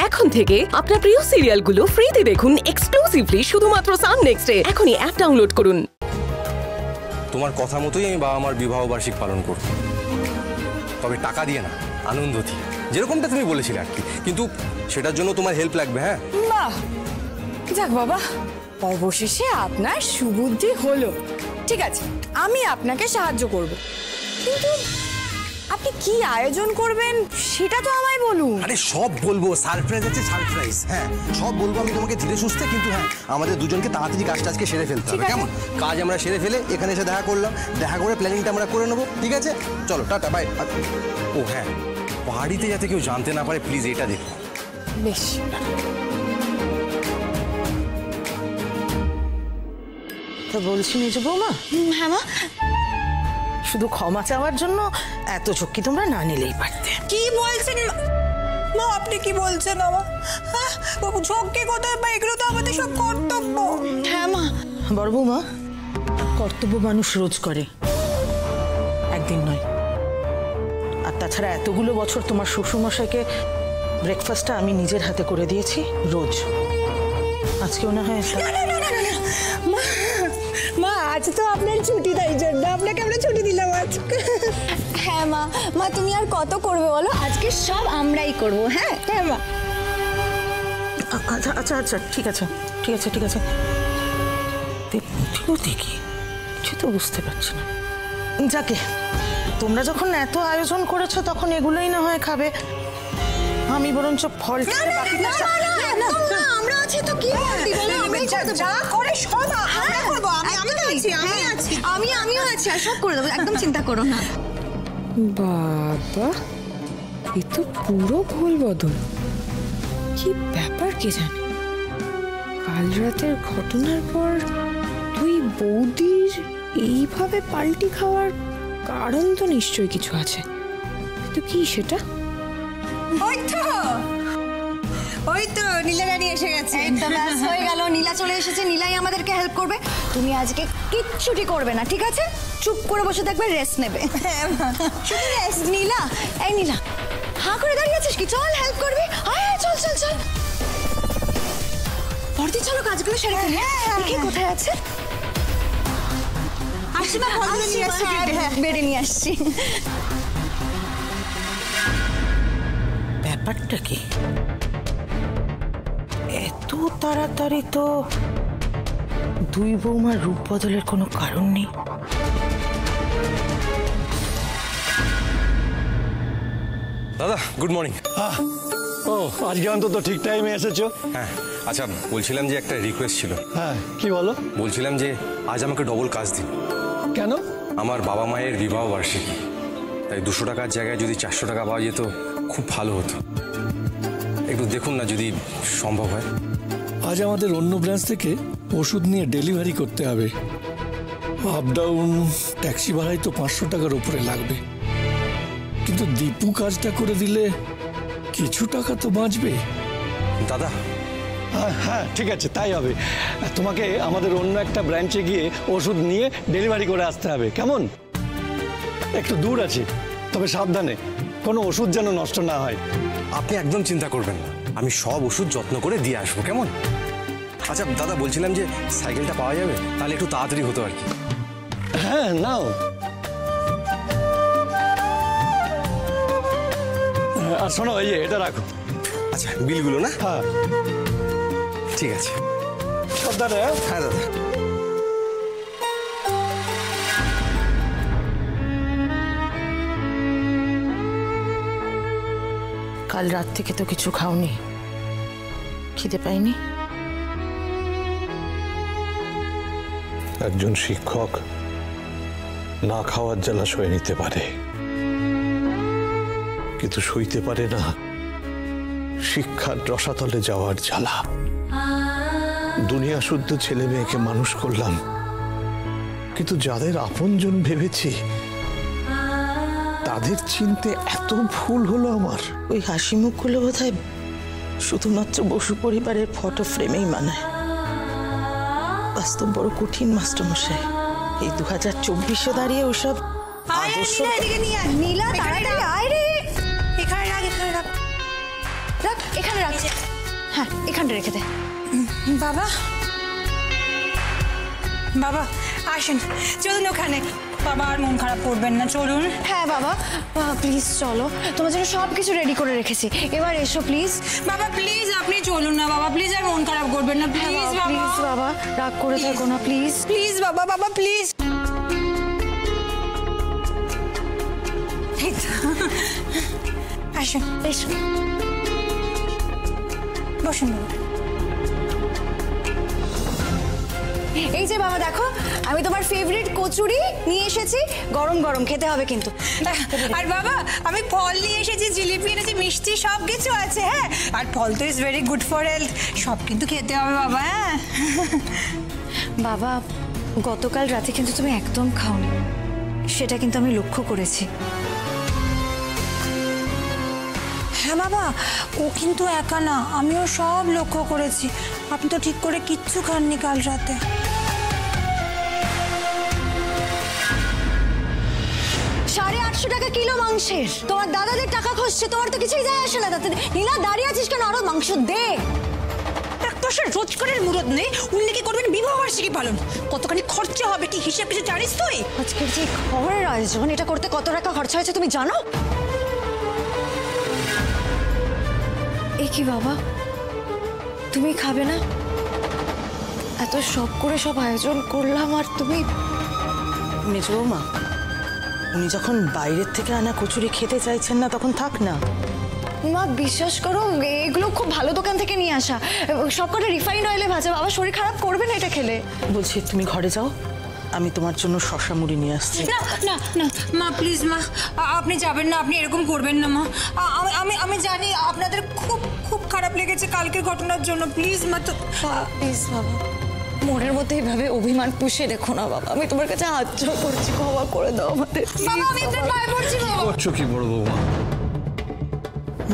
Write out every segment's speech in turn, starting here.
এখন থেকে আপনার প্রিয় সিরিয়ালগুলো ফ্রিতে দেখুন এক্সক্লুসিভলি শুধুমাত্র সান নেক্সটে। এখনই অ্যাপ ডাউনলোড করুন। তোমার কথা মতোই আমি বাবা মার বিবাহ বার্ষিক পালন করব, তবে টাকা দিয়ে না, আনন্দ দিয়ে, যেরকমটা তুমি বলেছিলে আর কি। কিন্তু সেটার জন্য তোমার হেল্প লাগবে। হ্যাঁ, বাহ, যাক বাবা, অবশেষে আপনার সুবুদ্ধি হলো। ঠিক আছে, আমি আপনাকে সাহায্য করব, কিন্তু আপনি কি আয়োজন করবেন সেটা তো আমায় বলুন। আরে সব বলবো, সারপ্রাইজ আছে সারপ্রাইজ। হ্যাঁ, সব বলবো আমি তোমাকে ধীরে সুস্থে। কিন্তু হ্যাঁ, আমাদের দুজনকে তাড়াতাড়ি কাজটা আজকে সেরে ফেলতে হবে, কেমন? কাজ আমরা সেরে ফেলে এখানে এসে দেখা করলাম, দেখা করে প্ল্যানিংটা আমরা করে নেবো। ঠিক আছে, চলো, টাটা, বাই। ও হ্যাঁ, বাড়িতে যাতে কেউ জানতে না পারে প্লিজ, এটা দেখো। বেশ, তো বলছি মেজো বৌমা। হ্যাঁ মা। শুধু ক্ষমা চাওয়ার জন্য এত চক্কি তোমরা না নিলেই পারতে। কি বলছেন মা? আপনি কি বলছেন আমার? ঝক্কি কোথায় পাই? এগুলো তো আমাদের সব কর্তব্য। হ্যাঁ মা। বড় বৌমা, কর্তব্য মানুষ রোজ করে, একদিন নয়। আর তাছাড়া এতগুলো বছর তোমার শ্বশুরমশাইকে ব্রেকফাস্টটা আমি নিজের হাতে করে দিয়েছি রোজ। আজকেও না হয় মা, আজ তো আপনার ছুটি, তাই জন্য আপনাকে আমরা ছুটি দিলাম আজকে। হ্যাঁ মা, মা তুমি আর কত করবে বলো, আজকে সব আমরাই করব। হ্যাঁ হ্যাঁ মা। আচ্ছা আচ্ছা আচ্ছা, ঠিক আছে ঠিক আছে ঠিক আছে। দেখি কিছু তো বুঝতে পারছি না। যাকে, তোমরা যখন এত আয়োজন করেছো তখন এগুলোই না হয় খাবে। আমি বরঞ্চ ফল আমরা আছি তো কি বলবি বলো, আমরাই যা করে সব আমরা করব। আমিও আছি, আর সব করে দেবো, একদম চিন্তা করো না। বাবা, এ তো পুরো ভুল বদল। কি ব্যাপার কে জানে? কাল রাতের ঘটনার পর তুই বৌদির এইভাবে পাল্টি খাওয়ার কারণ তো নিশ্চয়ই কিছু আছে। তো কি সেটা? ওই তো নীলা রানী এসে গেছে। হয়ে গেল, নীলা চলে এসেছে। নীলাই আমাদেরকে হেল্প করবে। তুমি আজকে কিচ্ছুটি করবে না, ঠিক আছে? চুপ করে বসে থাকবে, রেস্ট নেবে। শুধু রেস্ট। নীলা, এই নীলা, হাঁ করে দাঁড়িয়ে আছিস কি? চল, হেল্প করবি। আয় চল চল চল। পরদি চলো, কাজগুলো সেরে ফেলি। দেখি কোথায় আছে। আসছি মা, বেড়ে নিয়ে আসছি। ব্যাপারটা কি? এত তাড়াতাড়ি তো দুই বৌমার রূপ বদলের কোনো কারণ নেই। দাদা, গুড মর্নিং। ও, আজকে অন্তত ঠিক টাইমে এসেছো। হ্যাঁ, আচ্ছা, বলছিলাম যে একটা রিকোয়েস্ট ছিল। হ্যাঁ, কি বলো? বলছিলাম যে আজ আমাকে ডবল কাজ দিন। কেন? আমার বাবা মায়ের বিবাহ বার্ষিকী, তাই 200 টাকার জায়গায় যদি 400 টাকা পাওয়া যেত খুব ভালো হতো। একটু দেখুন না যদি সম্ভব হয়। আজ আমাদের অন্য ব্রাঞ্চ থেকে ওষুধ নিয়ে ডেলিভারি করতে হবে। আপ ডাউন ট্যাক্সি ভাড়াই তো 500 টাকার উপরে লাগবে। কিন্তু দীপু কাজটা করে দিলে কিছু টাকা তো বাঁচবে। দাদা, হ্যাঁ ঠিক আছে, তাই হবে। তোমাকে আমাদের অন্য একটা ব্রাঞ্চে গিয়ে ওষুধ নিয়ে ডেলিভারি করে আসতে হবে, কেমন? একটু দূর আছে, তবে সাবধানে, কোনো ওষুধ যেন নষ্ট না হয়। আপনি একদম চিন্তা করবেন না, আমি সব ওষুধ যত্ন করে দিয়ে আসবো, কেমন? আচ্ছা দাদা, বলছিলাম যে সাইকেলটা পাওয়া যাবে, তাহলে একটু তাড়াতাড়ি হতো আর কি। হ্যাঁ, নাও। আর শোনো, এই যে এটা রাখো। আচ্ছা, বিলগুলো না? হ্যাঁ ঠিক আছে। সাবধানে। হ্যাঁ দাদা। কাল রাত থেকে তো কিছু খাওনি, খিদে পাইনি? একজন শিক্ষক না খাওয়ার জ্বালা সয়ে নিতে পারে, কিন্তু সইতে পারে না শিক্ষার রসাতলে যাওয়ার জ্বালা। দুনিয়া শুদ্ধ ছেলে মেয়েকে মানুষ করলাম, কিন্তু যাদের আপনজন ভেবেছি তাদের চিনতে এত ভুল হলো আমার। ওই হাসি মুখগুলো বোধহয় শুধুমাত্র বসু পরিবারের ফটো ফ্রেমেই মানায়। বাস্তব বড় কঠিন মাস্টারমশাই। এই 2024-এ দাঁড়িয়ে ওইসব আদর্শ। নীলা, তাড়াতাড়ি আয় রে। এখানে রাখ, এখানে রাখ, রাখ, এখানে এখানে রাখ। হ্যাঁ, এখানটা রেখে দে। বাবা বাবা আসেন, চলুন ওখানে। বাবা আর মন খারাপ করবেন না, চলুন। হ্যাঁ বাবা, প্লিজ চলো, তোমার জন্য সব কিছু রেডি করে রেখেছি, এবার এসো প্লিজ। বাবা প্লিজ আপনি চলুন না বাবা, প্লিজ আর মন খারাপ করবেন না, প্লিজ বাবা। প্লিজ বাবা, রাগ করে থাকো না প্লিজ। প্লিজ বাবা, বাবা প্লিজ। আসুন, এসো। বসুন বাবা। এই যে বাবা দেখো, আমি তোমার ফেভারিট কচুরি নিয়ে এসেছি, গরম গরম খেতে হবে কিন্তু। আর বাবা আমি ফল নিয়ে এসেছি, জিলিপি এনেছি, মিষ্টি সব কিছু আছে। হ্যাঁ, আর ফল তো is very good for health, সব কিন্তু খেতে হবে বাবা। হ্যাঁ বাবা, গতকাল রাতে কিন্তু তুমি একদম খাওনি, সেটা কিন্তু আমি লক্ষ্য করেছি। হ্যাঁ বাবা, ও কিন্তু একা না, আমিও সব লক্ষ্য করেছি। আপনি তো ঠিক করে কিচ্ছু খাননি কাল রাতে। 850 টাকা কিলো মাংসের, তোমার দাদাদের টাকা খসছে, তোমার তো কিছুই যায় আসে না তাতে। নীলা দাঁড়িয়ে আছিস কেন, আরো মাংস দে। রোজগারের মুরত নেই, উনি কি করবেন বিবাহ বার্ষিকী পালন, কতখানি খরচা হবে কি হিসাব কিছু জানিস তুই? আজকের যে খবরের আয়োজন, এটা করতে কত টাকা খরচা হয়েছে তুমি জানো? এ কি বাবা, তুমি খাবে না? এত শখ করে সব আয়োজন করলাম আর তুমি। মেজ বৌমা, উনি যখন বাইরের থেকে আনা কচুরি খেতে চাইছেন না, তখন থাক না। মা বিশ্বাস করো, এগুলো খুব ভালো দোকান থেকে নিয়ে আসা, সবকটা রিফাইন্ড অয়েলে ভাজা, বাবা শরীর খারাপ করবে না এটা খেলে। বলছি তুমি ঘরে যাও, আমি তোমার জন্য শশা মুড়ি নিয়ে আসছি। না না না মা, প্লিজ মা, আপনি যাবেন না, আপনি এরকম করবেন না মা। আমি জানি আপনাদের খুব খুব খারাপ লেগেছে কালকের ঘটনার জন্য, প্লিজ মা। তো প্লিজ বাবা, মনের মধ্যে এইভাবে অভিমান পুষে রেখো না বাবা, আমি তোমার কাছে হাত জোড় করছি, ক্ষমা করে দাও আমাদের। বাবা আমি আপনার পায়ে পড়ছি বাবা। করছো কি বড় বৌমা?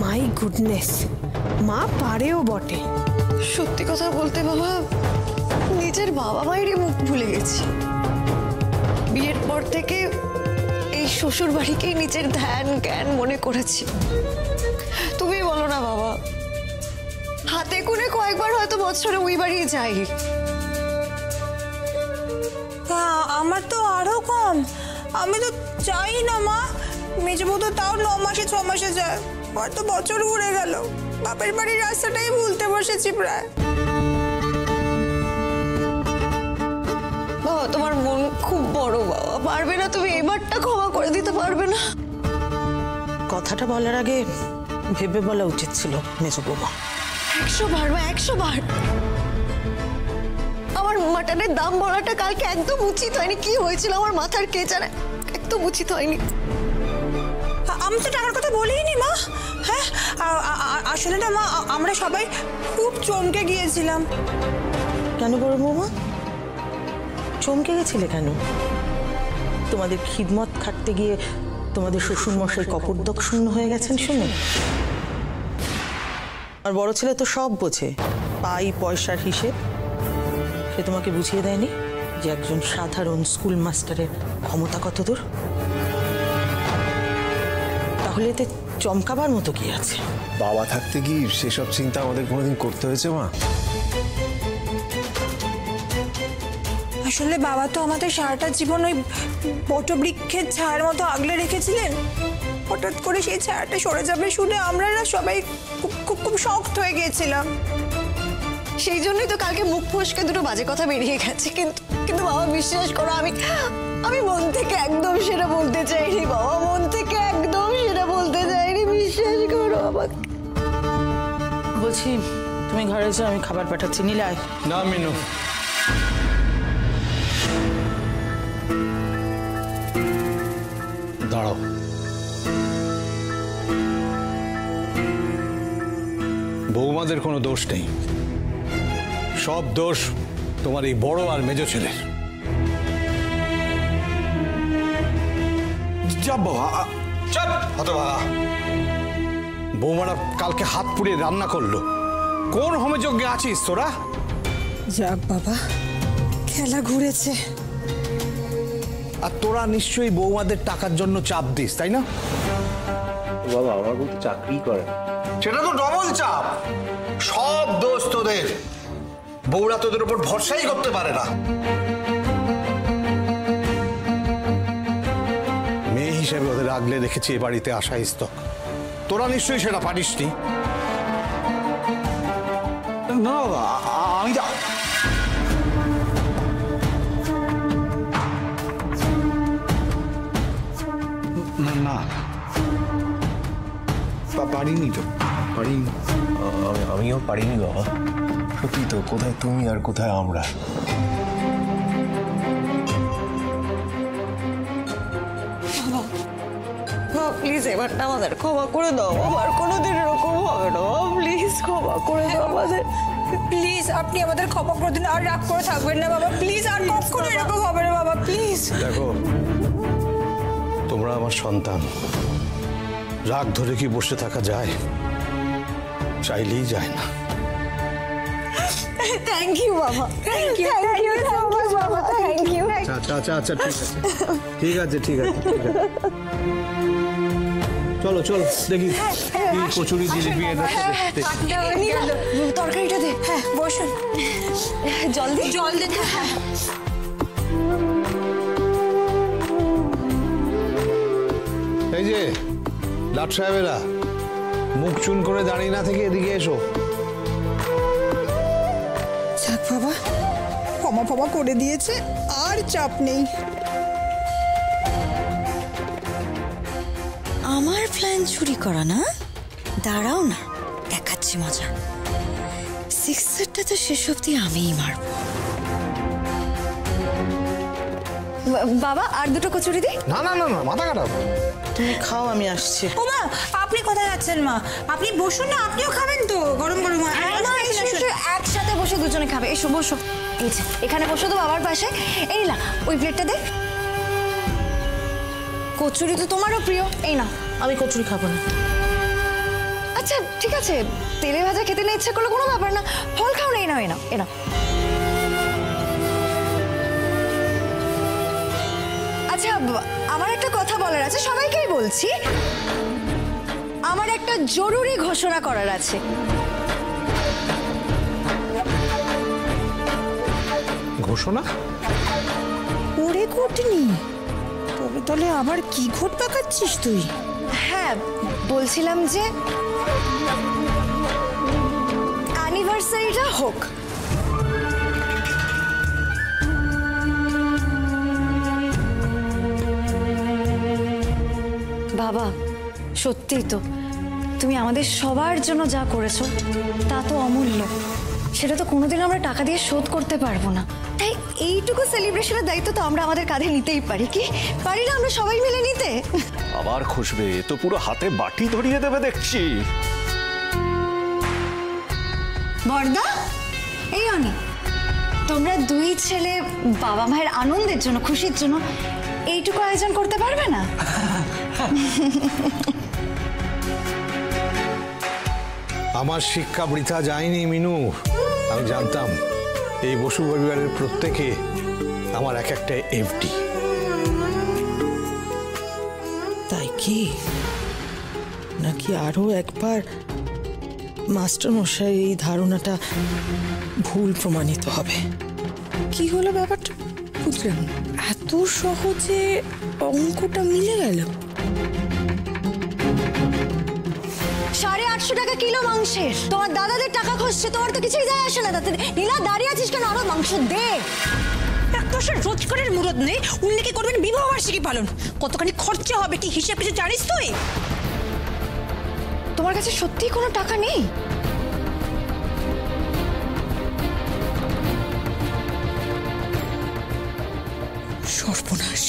মাই গুডনেস, মা পারেও বটে। সত্যি কথা বলতে বাবা, নিজের বাবা মায়েরই মুখ ভুলে গেছি। বিয়ের পর থেকে এই শ্বশুর বাড়িকেই নিজের ধ্যান জ্ঞান মনে করেছি। তুমি বলো না বাবা, হাতে কোণে কয়েকবার হয়তো বছরে ওই বাড়ি যাই। আমার তো আরো কম, আমি তো চাই না মা। মেজবু তো তাও 9 মাসে 6 মাসে যায়, আর তো বছর ঘুরে গেল, বাপের বাড়ির রাস্তাটাই ভুলতে বসেছি প্রায়। বাবা তোমার মন খুব বড় বাবা, পারবে না তুমি এবারটা ক্ষমা করে দিতে পারবে না? কথাটা বলার আগে ভেবে বলা উচিত ছিল মেজ বৌমা। 100 বার মা, 100 বার। আমার মাটনের দাম বলাটা কালকে একদম উচিত হয়নি। কি হয়েছিল আমার মাথার কে জানে, একদম উচিত হয়নি। আমি তো টাকার কথা বলিনি মা। হ্যাঁ আসলে না মা, আমরা সবাই খুব চমকে গিয়েছিলাম। কেন বড় বৌমা, চমকে গেছিলে কেন? তোমাদের খিদমত খাটতে গিয়ে তোমাদের শ্বশুর মশাই কপর্দক শূন্য হয়ে গেছেন শুনে? আর বড় ছেলে তো সব বোঝে, পাই পয়সার হিসেব। সে তোমাকে বুঝিয়ে দেয়নি যে একজন সাধারণ স্কুল মাস্টারের ক্ষমতা কত দূর? তাহলে এতে চমকাবার মতো কি আছে? বাবা থাকতে কি সেসব চিন্তা আমাদের কোনোদিন করতে হয়েছে মা? আসলে বাবা তো আমাদের সারাটা জীবন ওই বটবৃক্ষের ছায়ার মতো আগলে রেখেছিলেন। হঠাৎ করে সেই ছায়াটা সরে যাবে শুনে আমরা না সবাই খুব খুব খুব শক্ট হয়ে গিয়েছিলাম। সেই জন্যই তো কালকে মুখ ফসকে দুটো বাজে কথা বেরিয়ে গেছে। কিন্তু বাবা বিশ্বাস করো, আমি মন থেকে একদম সেটা বলতে চাইনি বাবা, মন থেকে একদম সেটা বলতে চাইনি, বিশ্বাস করো আমাকে। বলছি তুমি ঘরে যাও, আমি খাবার পাঠাচ্ছি। নীলায় না মিনু, দাঁড়াও। বৌমাদের কোনো দোষ নেই, সব দোষ তোমার এই বড় আর মেজো ছেলের। বৌমারা কালকে হাত পুড়িয়ে রান্না করলো, কোন হোমযজ্ঞে আছিস তোরা? যাক বাবা, খেলা ঘুরেছে। আর তোরা নিশ্চয়ই বৌমাদের টাকার জন্য চাপ দিস, তাই না? বাবা আমার বউ চাকরি করে, সেটা তো ডবল চাপ। সব দোষ তোদের, বউরা তোদের উপর ভরসাই করতে পারে না। মেয়ে হিসেবে ওদের আগলে রেখেছি এ বাড়িতে আসা স্তক, তোরা নিশ্চয়ই সেটা পারিসনি। না আমি না পারিনি তো, পারিনি। আমিও পারিনি বাবা, সত্যি তো। কোথায় তুমি আর কোথায় আমরা? প্লিজ এবারটা আমাদের ক্ষমা করে দাও, আবার কোনোদিন এরকম হবে না। প্লিজ ক্ষমা করে দাও আমাদের। প্লিজ আপনি আমাদের ক্ষমা করে দিন, আর রাগ করে থাকবেন না বাবা। প্লিজ আর কখনো এরকম হবে না বাবা, প্লিজ। দেখো, তোমরা আমার সন্তান, রাগ ধরে কি বসে থাকা যায়? চাইলেই যায় না। থ্যাংক ইউ বাবা, thank you, thank you so much বাবা, থ্যাংক ইউ। আচ্ছা আচ্ছা আচ্ছা, ঠিক আছে ঠিক আছে ঠিক আছে ঠিক আছে। চলো চলো দেখি কি কচুরি জিলিপি এটা তরকারিটা দে। হ্যাঁ বসুন, জল দে, জল দে। হ্যাঁ এই যে লাট সাহেবেরা, মুখ চুন করে দাঁড়িয়ে না থেকে এদিকে এসো। যাক বাবা, ক্ষমা ফমা করে দিয়েছে, আর চাপ নেই। আমার প্ল্যান চুরি করা না? দাঁড়াও না, দেখাচ্ছি মজা। সিক্সারটা তো শেষ অব্দি আমিই মারব। বাবা আর দুটো কচুরি দিই। না না না না, মাথা খারাপ। তুমি খাও, আমি আসছি। ও মা, আপনি কোথায় যাচ্ছেন মা? আপনি বসুন না, আপনিও খাবেন তো গরম গরম। একসাথে বসে দুজনে খাবে। এসো বসো, এই যে এখানে বসো তো বাবার পাশে। এই না, ওই প্লেটটা দে। কচুরি তো তোমারও প্রিয়, এই না। আমি কচুরি খাবো না। আচ্ছা ঠিক আছে, তেলে ভাজা খেতে না ইচ্ছা করলে কোনো ব্যাপার না, ফল খাও না। এই নাও এই নাও এই নাও। আচ্ছা আমার একটা কথা বলার আছে, সবাইকেই বলছি। আমার একটা জরুরি ঘোষণা করার আছে। ঘোষণা? ওরে ঘটনি, তবে তাহলে আবার কি ঘট পাকাচ্ছিস তুই? হ্যাঁ বলছিলাম যে অ্যানিভার্সারিটা হোক। বাবা সত্যিই তো, তুমি আমাদের সবার জন্য যা করেছো তা তো অমূল্য। সেটা তো কোনোদিন আমরা টাকা দিয়ে শোধ করতে পারবো না। তাই এইটুকু সেলিব্রেশনের দায়িত্ব তো আমরা আমাদের কাঁধে নিতেই পারি। কি পারি না আমরা সবাই মিলে নিতে? আবার খুশবে তো, পুরো হাতে বাটি ধরিয়ে দেবে দেখছি। বর্দা, এই অনি, তোমরা দুই ছেলে বাবা মায়ের আনন্দের জন্য, খুশির জন্য এইটুকু আয়োজন করতে পারবে না? আমার শিক্ষা বৃথা যায়নি মিনু। আমি জানতাম এই বসু পরিবারের প্রত্যেকে আমার এক একটা এফডি। তাই কি? নাকি আরো একবার মাস্টার মশাই এই ধারণাটা ভুল প্রমাণিত হবে? কি হলো ব্যাপারটা বুঝলাম না। এত সহজে অঙ্কটা মিলে গেল? 850 টাকা কিলো মাংসের। তোমার দাদাদের টাকা খসছে, তোমার তো কিছুই যায় আসে না তাতে। নীলা দাঁড়িয়ে আছিস কেন? আরো মাংস দে। একটা রোজগারের মুরত নেই, উনি কি করবেন বিবাহ বার্ষিকী পালন? কতখানি খরচা হবে কি হিসেব কিছু জানিস তুই? তোমার কাছে সত্যিই কোনো টাকা নেই? সর্বনাশ!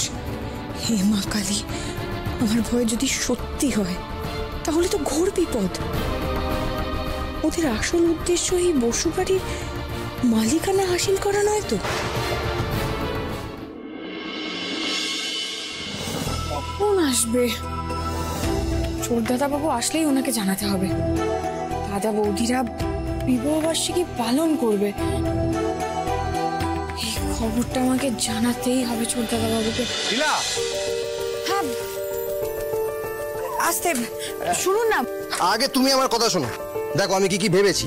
হে মা কালী, আমার ভয় যদি সত্যি হয় তাহলে তো ঘোর বিপদ। ওদের আসল উদ্দেশ্য এই বসু বাড়ির মালিকানা হাসিল করা নয় তো? কখন আসবে? দাদাবাবু আসলেই ওনাকে জানাতে হবে। দাদা বৌদিরা বিবাহ বার্ষিকী পালন করবে, এই খবরটা আমাকে জানাতেই হবে দাদাবাবুকে। হ্যাঁ আসতে শুনুন না, আগে তুমি আমার কথা শোনো, দেখো আমি কি কি ভেবেছি।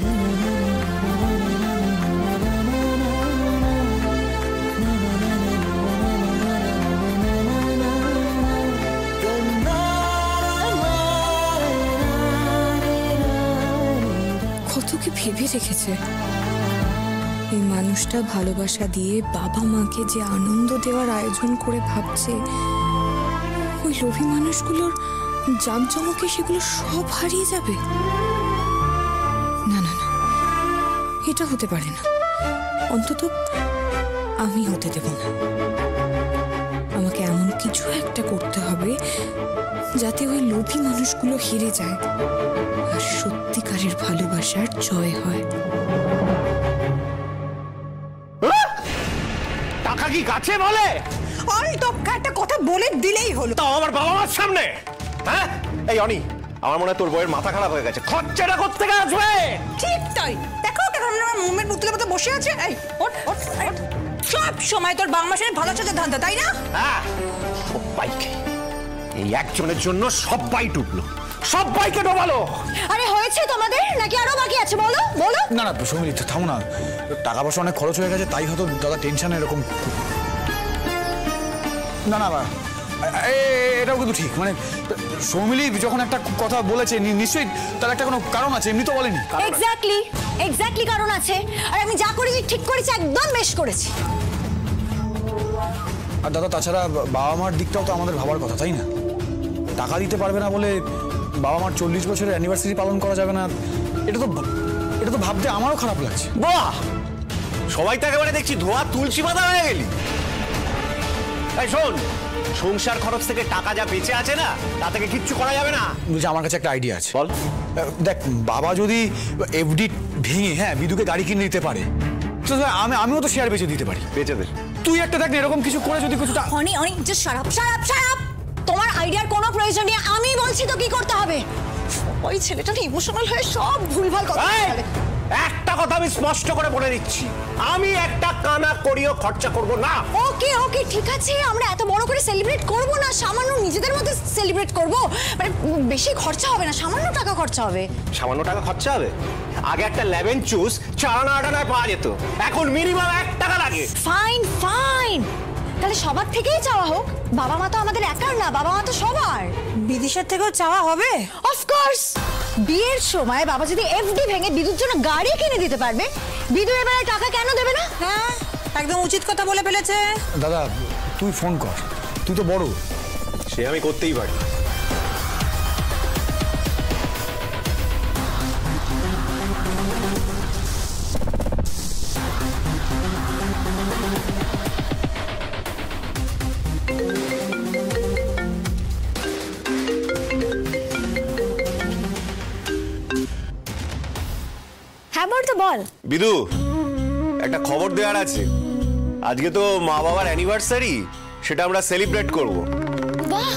কত কি ভেবে রেখেছে। এই মানুষটা ভালোবাসা দিয়ে বাবা মাকে যে আনন্দ দেওয়ার আয়োজন করে ভাবছে, ওই লোভী মানুষগুলোর জাঁকজমকে সেগুলো সব হারিয়ে যাবে। না না না, এটা হতে পারে না। অন্তত আমি হতে দেব না। আমাকে এমন কিছু একটা করতে হবে যাতে ওই লোভী মানুষগুলো হেরে যায় আর সত্যিকারের ভালোবাসার জয় হয়। টাকা কি গাছে বলে? অল টপকা একটা কথা বলে দিলেই হলো। তাও আমার বাবা মার সামনে? হ্যাঁ এই অনি, আমার মনে হয় তোর বউয়ের মাথা খারাপ হয়ে গেছে। খরচাটা কোত্থেকে আসবে? ঠিক তাই, দেখো কেমন আমার মুমের পুতুলের মতো বসে আছে। এই ওঠ ওঠ ওঠ। সব সময় তোর বাংলা মাসের ভালো সাথে ধান্দা, তাই না? হ্যাঁ, সবাইকে এই একজনের জন্য সবাই ডুবলো, সবাইকে ডোবালো। আরে হয়েছে তোমাদের নাকি আরো বাকি আছে? বলো বলো। না না সৌমিলি থামো না, টাকা পয়সা অনেক খরচ হয়ে গেছে, তাই হয়তো দাদা টেনশনে এরকম। না না এটাও কিন্তু ঠিক, মানে সৌমিলি যখন একটা কথা বলেছে নিশ্চয়ই তার একটা কোনো কারণ আছে, এমনি তো বলেনি। এক্স্যাক্টলি কারণ আছে। আর আমি যা করেছি ঠিক করেছি, একদম বেশ করেছি। আর দাদা তাছাড়া বাবা মার দিকটাও তো আমাদের ভাবার কথা, তাই না? টাকা দিতে পারবে না বলে বাবা মার 40 বছরের অ্যানিভার্সারি পালন করা যাবে না, এটা তো ভাবতে আমারও খারাপ লাগছে। বাহ, সবাই তো একেবারে দেখছি ধোয়া তুলসী পাতা হয়ে গেলি। এই শোন, সংসার খরচ থেকে টাকা যা বেঁচে আছে না, তা থেকে কিচ্ছু করা যাবে না। বুঝছি, আমার কাছে একটা আইডিয়া আছে। বল। দেখ, বাবা যদি এফডি ভেঙে বিদুকে গাড়ি কিনে দিতে পারে, আমিও তো শেয়ার বেচে দিতে পারি। বেচে দে। তুই একটা দেখ না, এরকম কিছু করে যদি কিছু। অনি জাস্ট শাট আপ। তোমার আইডিয়ার কোনো প্রয়োজন নেই, আমি বলছি তো কি করতে হবে। ওই ছেলেটা না ইমোশনাল হয়ে সব ভুলভাল কথা বলে। একটা কথা আমি স্পষ্ট করে বলে দিচ্ছি, আমি একটা কানা করিও খরচা করব না। ওকে ঠিক আছে, আমরা এত বড় করে সেলিব্রেট করব না, সামান্য নিজেদের মধ্যে সেলিব্রেট করব। মানে বেশি খরচা হবে না, সামান্য টাকা খরচা হবে। সামান্য টাকা খরচা হবে? আগে একটা লেমন জুস 4-8 পাওয়া যেত, এখন মিনিমাম 1 টাকা লাগে। ফাইন, তাহলে সবার থেকেই চাওয়া হোক। বাবা মা তো আমাদের একার না, বাবা মা তো সবার। বিদেশের থেকেও চাওয়া হবে? অফকোর্স। বিয়ের সময় বাবা যদি এফডি ভেঙে বিদুর জন্য গাড়ি কিনে দিতে পারবে, বিদু এবারে টাকা কেন দেবে না? হ্যাঁ, একদম উচিত কথা বলে ফেলেছে। দাদা তুই ফোন কর, তুই তো বড়। সে আমি করতেই পারি। হ্যাঁ বল। বিদু, একটা খবর দেওয়ার আছে। আজকে তো মা বাবার অ্যানিভার্সারি, সেটা আমরা সেলিব্রেট করব। বাহ,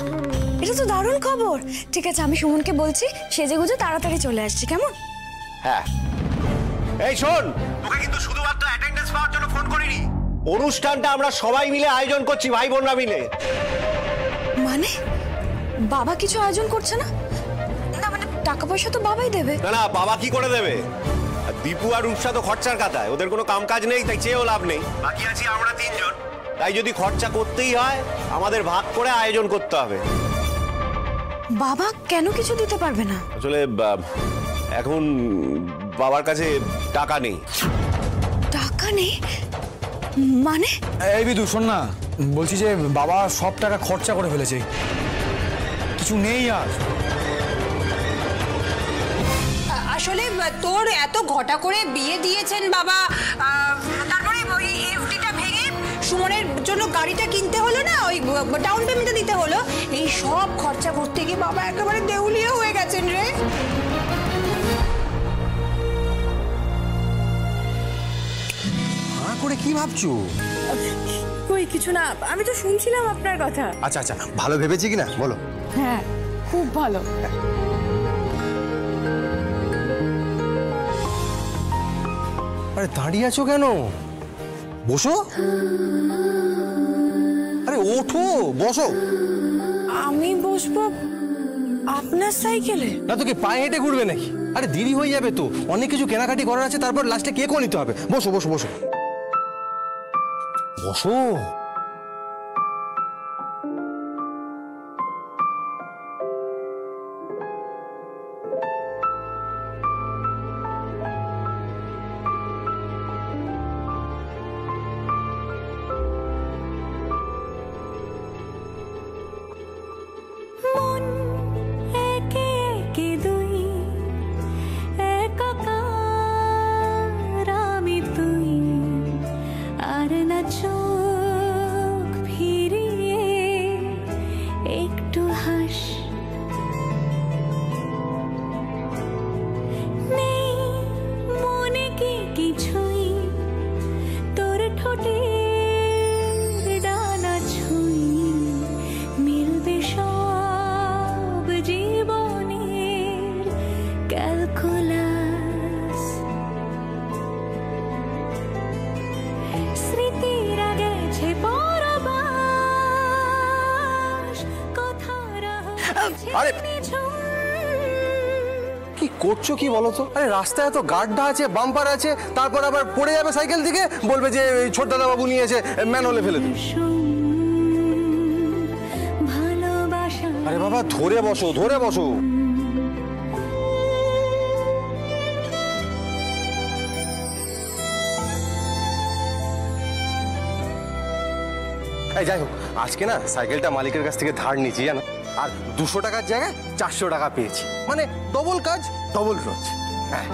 এটা তো দারুণ খবর। ঠিক আছে, আমি সুমনকে বলছি সেজেগুজে তাড়াতাড়ি চলে আসছি, কেমন? হ্যাঁ। এই শোন, তোকে কিন্তু শুধুমাত্র অ্যাটেন্ডেন্স পাওয়ার জন্য ফোন করিনি। অনুষ্ঠানটা আমরা সবাই মিলে আয়োজন করছি, ভাই বোনরা মিলে। মানে বাবা কিছু আয়োজন করছে না? না মানে টাকা পয়সা তো বাবাই দেবে। না, বাবা কি করে দেবে? দীপু আর রূপসা তো খরচার কাতায়, ওদের কোনো কাম কাজ নেই, তাই চেয়েও লাভ নেই। বাকি আছি আমরা 3 জন, তাই যদি খরচা করতেই হয় আমাদের ভাগ করে আয়োজন করতে হবে। বাবা কেন কিছু দিতে পারবে না? আসলে এখন বাবার কাছে টাকা নেই। টাকা নেই মানে? এই বিদু শোন না, বলছি যে বাবা সব টাকা খরচা করে ফেলেছে, কিছু নেই আর। আসলে তোর এত ঘটা করে বিয়ে দিয়েছেন বাবা, তারপরে ওই এফডিটা ভেঙে সুমনের জন্য গাড়িটা কিনতে হলো না, ওই ডাউন পেমেন্টটা দিতে হলো, এই সব খরচা করতে গিয়ে বাবা একেবারে দেউলিয়া হয়ে গেছেন রে। করে কি ভাবছো? কই কিছু না, আমি তো শুনছিলাম আপনার কথা। আচ্ছা ভালো ভেবেছি কিনা বলো? হ্যাঁ, খুব ভালো। আরে দাঁড়িয়ে আছো কেন? বসো। আরে ওঠো, বসো। আমি বসবো? আপনার সাইকেলে? না তো কি পায়ে হেঁটে ঘুরবে নাকি? আরে দেরি হয়ে যাবে তো, অনেক কিছু কেনাকাটি করার আছে, তারপর লাস্টে কেকও নিতে হবে। বসো বসো বসো বসো। আরে কি করছো কি বলো তো? আরে রাস্তায় এত গাড্ডা আছে, বাম্পার আছে, তারপর আবার পড়ে যাবে সাইকেল থেকে, বলবে যে ছোট দাদা বাবু নিয়েছে, ম্যানহোলে ফেলে দিন। আরে বাবা ধরে বসো, ধরে বসো। এই যাই হোক, আজকে না সাইকেলটা মালিকের কাছ থেকে ধার নিয়েছি জানো, আর 200 টাকার জায়গায় 400 টাকা পেয়েছি, মানে ডবল কাজ ডবল রোজ। হ্যাঁ